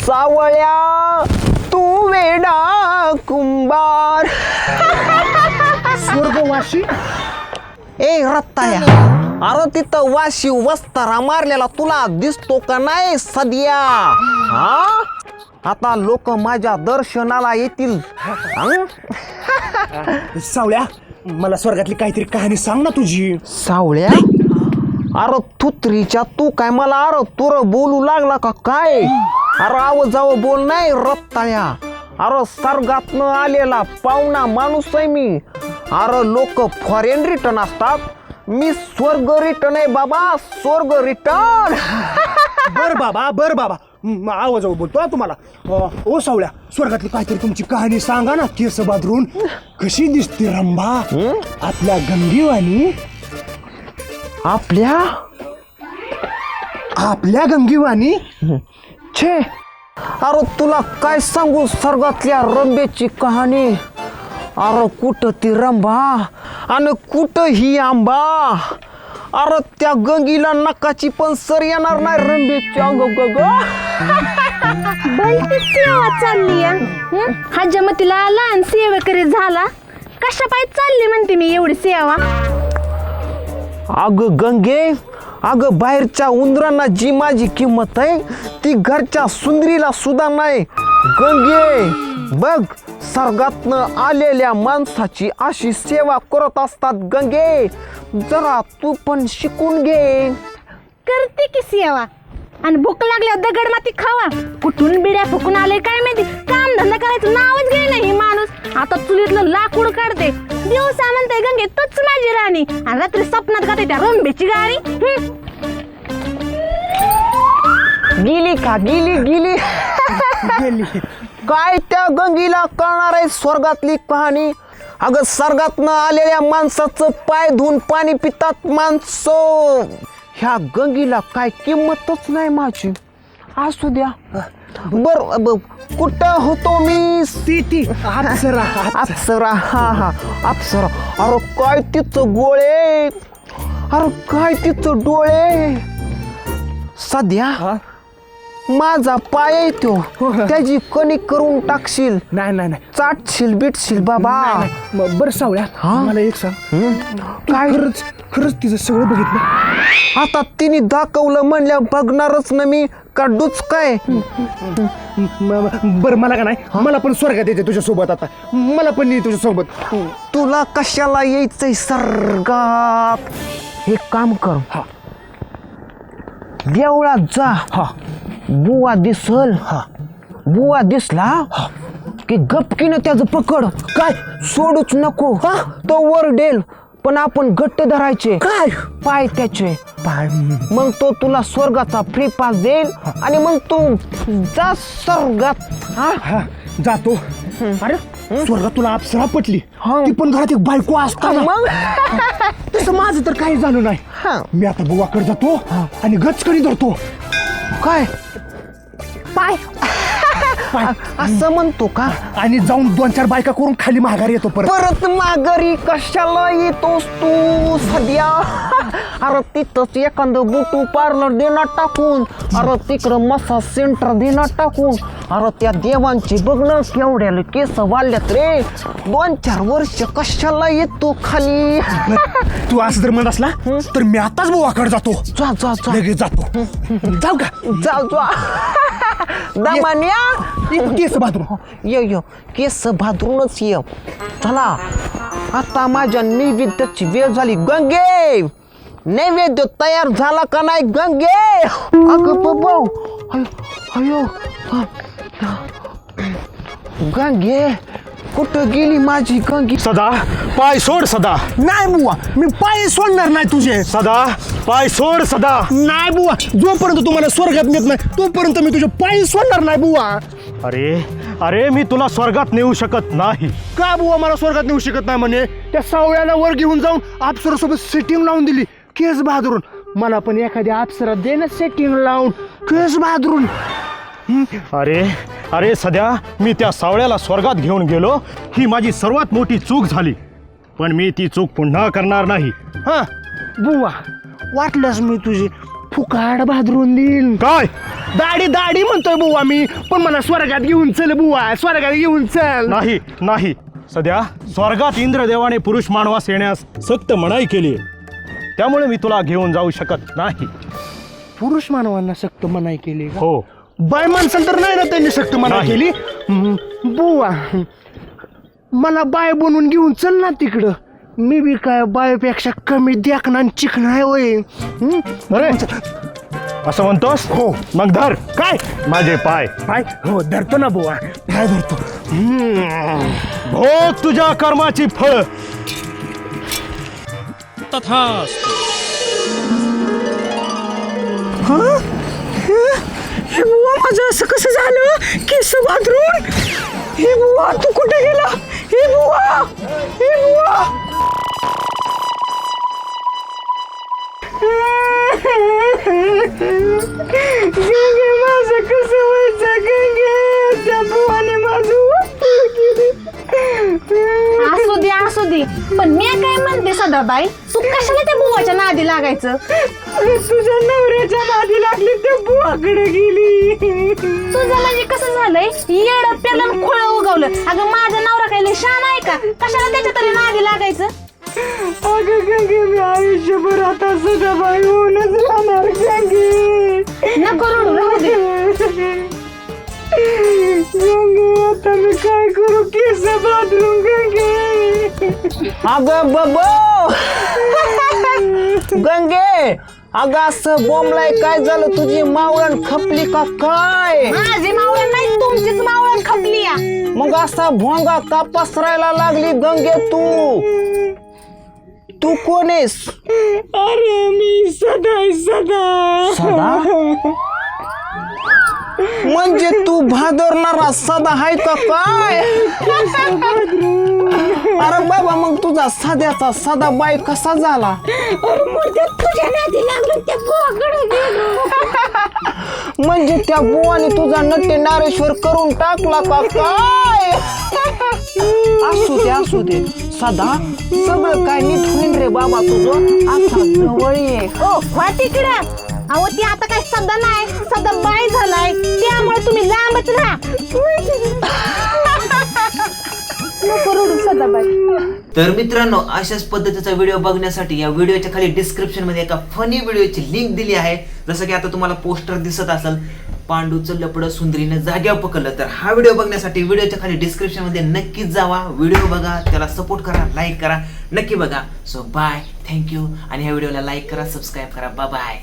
सावळ्या तू वेडा कुंभार. स्वर्गवासी. ए रत्ताया, अरे तिथं वाशी वस्तारा मारलेला तुला दिसतो का नाही सध्या? हा, आता लोक माझ्या दर्शनाला येतील. सावळ्या, मला स्वर्गातली काहीतरी कहाणी सांग ना तुझी. सावळ्या, अरे थुत्रीच्या तू काय मला अरे तुर बोलू लागला का काय? अरे आव जाव बोल नाही रत्ताळ्या. अरे सर्गातनं आलेला पाहुणा माणूस आहे मी. अरे लोक फॉरेन रिटर्न असतात, मी स्वर्ग रिटर्न आहे बाबा, स्वर्ग रिटर्न. बर बाबा आवाज बोलतो हा तुम्हाला. ओ सावळ्या, स्वर्गातली काहीतरी तुमची कहाणी सांगा ना. केस बादरून कशी दिसते रंभा आपल्या गंगीवानी? आपल्या गंगीवानी? छे, अरे तुला काय सांगू स्वर्गातल्या रंबेची कहाणी. अरे कुठं ती रंभा आणि कुठं ही आंबा. अरे त्या गंगीला नकाची पण सर येणार नाही रंबेची. भलती सेवा चालली हजमतीला आला आणि सेवेकरी झाला. कशा पाय चालली म्हणते मी एवढी सेवा? अगं गंगे, अगं बाहेरच्या उंदरांना जी माझी किंमत आहे ती घरच्या सुंदरीला सुद्धा नाही. गंगे बघ, सर्गातनं आलेल्या माणसाची अशी सेवा करत असतात गंगे. जरा तू पण शिकून घे. करते की सेवा, आणि भूक लागल्यावर दगड माती खावा. कुठून बिड्या फुकून आले काय माहिती. काम धंदा करायचं नावच घे नाही माणूस. आता चुलीतलं लाकूड काढते, दिवसा म्हणते गंगे तूच माझी राणी, आणि रात्री स्वप्नात गाते त्या रंबेची गाणी. गेली का? गेली काय त्या गंगीला कळणार आहे स्वर्गातली कहाणी? अगं स्वर्गातनं आलेल्या माणसाचं पाय धुवून पाणी पितात माणसं. ह्या गंगीला काय किंमतच नाही माझी. असू द्या. बर कुठं होतो मी? ती अप्सरा. अप्सरा, हा अप्सरा. अरे काय तिचं गोळे, अरे काय तिचं डोळे. सध्या माझा पाय आहे तो, त्याची कणिक करून टाकशील? नाही चाटशील बिटशील बाबा. बर सावळ्या, मला एक सांग, काय खरंच तिचं सगळं बघितलं? आता तिने दाखवलं म्हणल्या बघणारच ना मी, का डूच काय? बरं मला का नाही, मला पण स्वर्गात यायचं तुझ्या सोबत. आता मला पण नाही तुझ्या सोबत. तुला कशाला यायचंय सर्गात? हे काम कर, देवळात जा. बुवा दिसल. बुवा दिसला की गपकीनं त्याचं पकड. काय सोडूच नको. तो वरडेल पण आपण घट्ट धरायचे. काय पाय त्याचे पाय. मग तो तुला स्वर्गाचा फ्री पास देईल आणि मग तू जा स्वर्गात. जातो. अरे स्वर्गात तुला अप्सरा पटली, ती पण घरात एक बायको असताना. मग तसं माझं तर काही झालं नाही. मी आता बुवाकडे जातो आणि गचकणी धरतो. काय पाय असं म्हणतो का? आणि जाऊन 2-4 बायका करून खाली माघारी येतो. परत माघारी कशाला येतोस तू सध्या? अरे तिथंच एखादं ब्युटी पार्लर देणार टाकून, अरे तिकडं मसाज सेंटर देणार टाकून. अरे त्या देवांची बघणं केवढ्याला केस वाढल्यात रे. 2-4 वर्ष कशाला येतो खाली? तू असं जर म्हणत असला तर मी आताच बुवाकडे जातो. जा जा जा, लगेच जातो. जाऊ का? जा जा. दमान्या केस भादरून ये केस भादरूनच ये. चला आता माझ्या नैवेद्याची वेळ झाली. गंगे, नैवेद्य तयार झाला का नाही गंगे? अगं बाबा, अयो गंगे, कुठं गेली माझी गंगे? सदा पाय सोड. सदा नाही बुवा, मी पाय सोडणार नाही तुझे. सदा पाय सोड. सदा नाही बुवा, जोपर्यंत तुम्हाला स्वर्गात नेत नाही तोपर्यंत मी तुझे पाय सोडणार नाही बुवा. अरे मी तुला स्वर्गात नेऊ शकत नाही. का बुवा मला स्वर्गात नेऊ शकत नाही? म्हणे त्या सावळ्याला वर घेऊन जाऊन अप्सरासोबत सेटिंग लावून दिली केस बहादरून. मला पण एखाद्या अप्सरा दे ना सेटिंग लावून केस बहादरून. अरे सध्या मी त्या सावळ्याला स्वर्गात घेऊन गेलो, ही माझी सर्वात मोठी चूक झाली. पण मी ती चूक पुन्हा करणार नाही. बुवा वाटलंच मी तुझी फुकाड बहादरून देईन. काय दाढी दाढी म्हणतोय बुवा मी, पण मला स्वर्गात घेऊन चल बुवा, स्वर्गात घेऊन चल. नाही नाही, सध्या स्वर्गात इंद्रदेवाने पुरुष मानवास येण्यास सक्त मनाई केली आहे. त्यामुळे मी तुला घेऊन जाऊ शकत नाही. पुरुष मानवांना सक्त मनाई केली का? हो. बाय माणसाला तर नाही ना त्यांनी सक्त मनाई नाही. केली. बुवा मला बाय बनवून घेऊन चल ना तिकडं. मी बी काय बायपेक्षा कमी देखना आणि चिकना आहे होय. अरे असं म्हणतोस? हो. मग धर काय माझे पाय. पाय? हो धरतो ना बुवा, काय धरतो. भोग तुझ्या कर्माची फळ. हे बुवा माझं असं कसं झालं? केस बाथरूम. हे बुवा तू कुठे गेला? हे बुवा, हे बुवा. गंगे माझं कसं व्हायचं? गंगे त्या बुवाने माझं असू दे पण मी काय म्हणते सदाबाई, तू कशाला त्या बुवाच्या नादी लागायचं? तुझ्या नवऱ्याच्या नादी लागली, त्या बुवाकडे गेली. तुझं म्हणजे कसं झालंय, येडं पेलं खोळ उगवलं. अगं माझा नवरा काही शान आहे का? कशाला त्याच्या तरी नादी लागायचं? अगं गंगे मी आयुष्यभर आता सदाबाई होऊनच राहणार. गंगे नको रडू, राहू दे. गंगे आता मी काय करू? केस बाथरूम. गंगे अगं बबो गंगे, अगं असं बोंबलाय काय झालं? तुझी मावळण खपली का काय? माझी मावळण नाही, तुमचीच मावळण खपली या. मग असा भोंगा का पसरायला लागली गंगे? तू कोण आहेस? अरे मी सदा. म्हणजे तू भादरणारा सदा आहे का काय? अरे बाबा, मग तुझा सध्याचा सदा बाई कसा झाला? तुझ्या नादी लागलं त्या बुवाकडे गेलो. म्हणजे त्या बुवाने तुझा नट्टे नारेश्वर करून टाकला का काय? असू दे सदा, सगळं काय नीट होईन रे बाबा तुझं. आता जवळ ये. ओ वा तिकडं. अहो ती आता काय सदा नाही, सदा बाय झालाय, त्यामुळे तुम्ही लांबच राहा. नको रडू सदाबाई. तर मित्रांनो, अशाच पद्धतीचा व्हिडिओ बघण्यासाठी या व्हिडिओच्या खाली डिस्क्रिप्शन मध्ये एका फनी व्हिडिओची लिंक दिली आहे. जसं की आता तुम्हाला पोस्टर दिसत असेल, पांडूचं लपडं सुंदरीनं जाग्यावर पकडलं. तर हा व्हिडिओ बघण्यासाठी व्हिडिओच्या खाली डिस्क्रिप्शन मध्ये नक्कीच जावा, व्हिडिओ बघा, त्याला सपोर्ट करा, लाईक करा, नक्की बघा. So bye, thank you. आणि ह्या व्हिडिओला लाईक करा, सबस्क्राईब करा. Bye bye.